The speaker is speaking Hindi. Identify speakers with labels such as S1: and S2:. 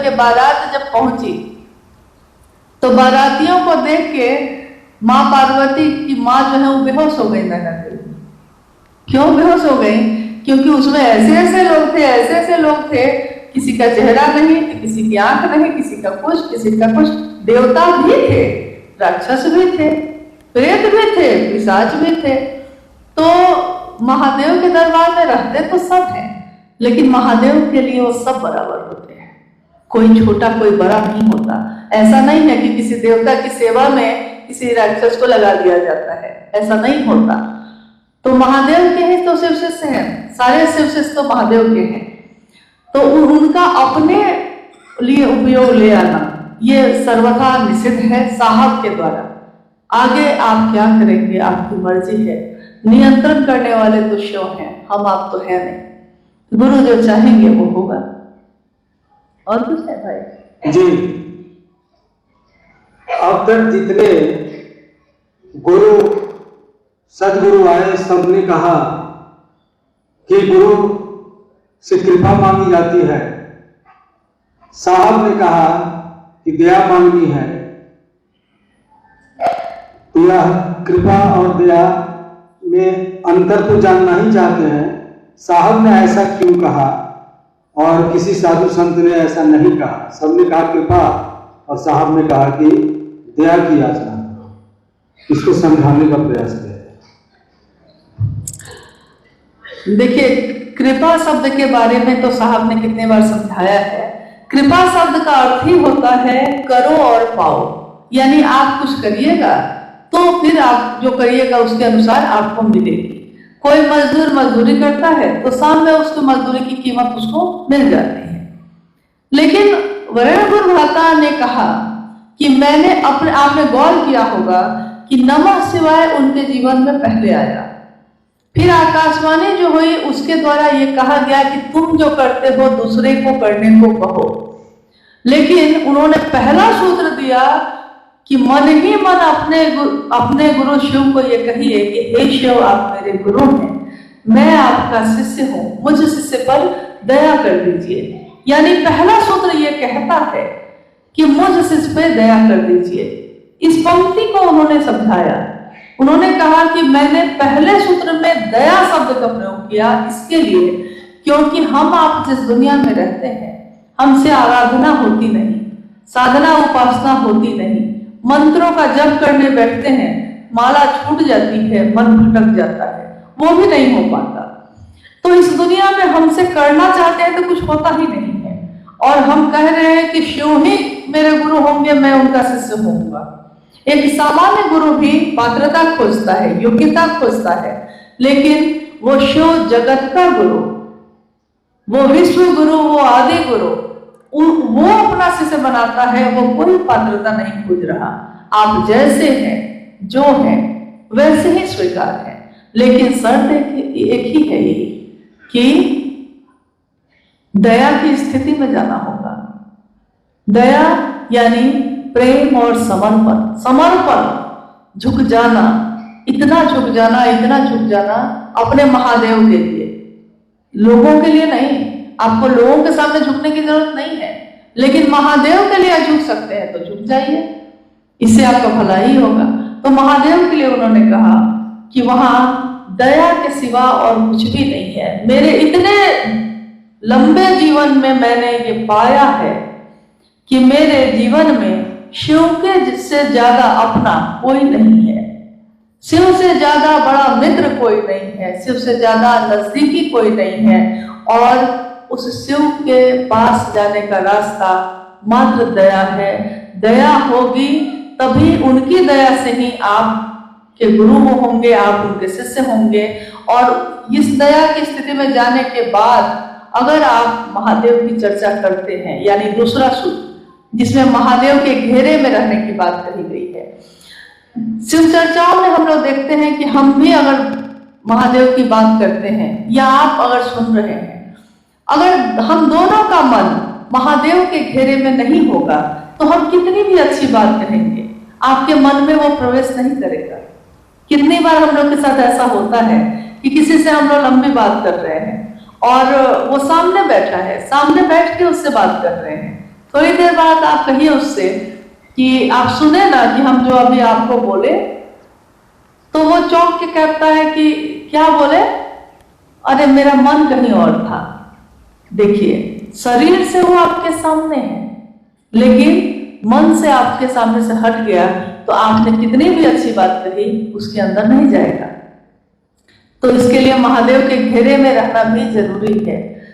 S1: के बारात जब पहुंची तो बारातियों को देख के माँ पार्वती की माँ जो है वो बेहोश हो गई नगर में। क्यों बेहोश हो गई? क्योंकि उसमें ऐसे ऐसे लोग थे, किसी का चेहरा नहीं, किसी की आंख नहीं, किसी का कुछ, देवता भी थे, राक्षस भी थे, प्रेत भी थे, पिशाच भी थे। तो महादेव के दरबार में रहते तो सब हैं, लेकिन महादेव के लिए वो सब बराबर होते हैं, कोई छोटा कोई बड़ा नहीं होता। ऐसा नहीं है कि किसी देवता की सेवा में किसी राक्षस को लगा दिया जाता है, ऐसा नहीं होता। तो महादेव के हैं तो शिव शिष्य हैं, सारे शिव शिष्य तो महादेव के हैं, तो उनका अपने लिए उपयोग ले आना ये सर्वथा निषिद्ध है साहब के द्वारा। आगे आप क्या करेंगे आपकी मर्जी है, नियंत्रण करने वाले तो शिव हैं, हम आप तो है नहीं। गुरु जो चाहेंगे वो होगा। और कुछ है भाई?
S2: जी, अब तक जितने गुरु सदगुरु आए सबने कहा कि गुरु से कृपा मांगी जाती है। साहब ने कहा कि दया मांगनी है। तो यह कृपा और दया में अंतर तो जानना ही चाहते हैं। साहब ने ऐसा क्यों कहा और किसी साधु संत ने ऐसा नहीं कहा। सबने कहा कृपा और साहब ने कहा कि दया की याचना। इसको समझाने का प्रयास किया।
S1: देखिए, कृपा शब्द के बारे में तो साहब ने कितने बार समझाया है। कृपा शब्द का अर्थ ही होता है करो और पाओ, यानी आप कुछ करिएगा तो फिर आप जो करिएगा उसके अनुसार आपको मिलेगी। कोई मजदूर मजदूरी करता है तो शाम में उसको मजदूरी की कीमत उसको मिल जाती है। लेकिन वरुण गुरुभ्राता ने कहा कि मैंने अपने आप में गौर किया होगा कि नमः शिवाय उनके जीवन में पहले आया, फिर आकाशवाणी जो हुई उसके द्वारा ये कहा गया कि तुम जो करते हो दूसरे को करने को कहो। लेकिन उन्होंने पहला सूत्र दिया कि मन ही मन अपने गुरु शिव को ये कहिए कि हे शिव आप मेरे गुरु हैं, मैं आपका शिष्य हूं, मुझ शिष्य पर दया कर दीजिए। यानी पहला सूत्र ये कहता है कि मुझ शिष्य पर दया कर दीजिए। इस पंक्ति को उन्होंने समझाया। उन्होंने कहा कि मैंने पहले सूत्र में दया शब्द का प्रयोग किया इसके लिए क्योंकि हम आप जिस दुनिया में रहते हैं हमसे आराधना होती नहीं, साधना उपासना होती नहीं, मंत्रों का जप करने बैठते हैं, माला छूट जाती है, मन भटक जाता है, वो भी नहीं हो पाता। तो इस दुनिया में हमसे करना चाहते हैं तो कुछ होता ही नहीं है, और हम कह रहे हैं कि शिव ही मेरे गुरु होंगे, मैं उनका शिष्य होऊंगा। एक सामान्य गुरु भी पात्रता खोजता है, योग्यता खोजता है, लेकिन वो शिव जगत का गुरु, वो विश्व गुरु, वो आदि गुरु, वो अपना शिष्य बनाता है, वो कोई पात्रता नहीं खोज रहा। आप जैसे हैं, जो हैं, वैसे ही स्वीकार है। लेकिन शर्त एक ही है यही कि दया की स्थिति में जाना होगा। दया यानी प्रेम और समर्पण, झुक जाना, इतना झुक जाना अपने महादेव के लिए, लोगों के लिए नहीं। आपको लोगों के सामने झुकने की जरूरत नहीं है, लेकिन महादेव के लिए झुक सकते हैं तो झुक जाइए, इससे आपका भला ही होगा। तो महादेव के लिए उन्होंने कहा कि वहां दया के सिवा और कुछ भी नहीं है। मेरे इतने लंबे जीवन में मैंने ये पाया है कि मेरे जीवन में शिव के से ज्यादा अपना कोई नहीं है, शिव से ज्यादा बड़ा मित्र कोई नहीं है, शिव से ज्यादा नजदीकी कोई नहीं है, और उस शिव के पास जाने का रास्ता मात्र दया है। दया होगी तभी उनकी दया से ही आप के गुरु होंगे, आप उनके शिष्य होंगे। और इस दया की स्थिति में जाने के बाद अगर आप महादेव की चर्चा करते हैं, यानी दूसरा सूत्र जिसमें महादेव के घेरे में रहने की बात कही गई है। शिव चर्चाओं में हम लोग देखते हैं कि हम भी अगर महादेव की बात करते हैं या आप अगर सुन रहे हैं, अगर हम दोनों का मन महादेव के घेरे में नहीं होगा तो हम कितनी भी अच्छी बात कहेंगे, आपके मन में वो प्रवेश नहीं करेगा। कितनी बार हम लोग के साथ ऐसा होता है कि किसी से हम लोग लंबी बात कर रहे हैं और वो सामने बैठा है, सामने बैठ के उससे बात कर रहे हैं, थोड़ी देर बाद आप कहिए उससे कि आप सुने ना कि हम जो अभी आपको बोले, तो वो चौंक के कहता है कि क्या बोले? अरे मेरा मन कहीं और था। देखिए, शरीर से वो आपके सामने है, लेकिन मन से आपके सामने से हट गया तो आपने कितनी भी अच्छी बात कही उसके अंदर नहीं जाएगा। तो इसके लिए महादेव के घेरे में रहना भी जरूरी है।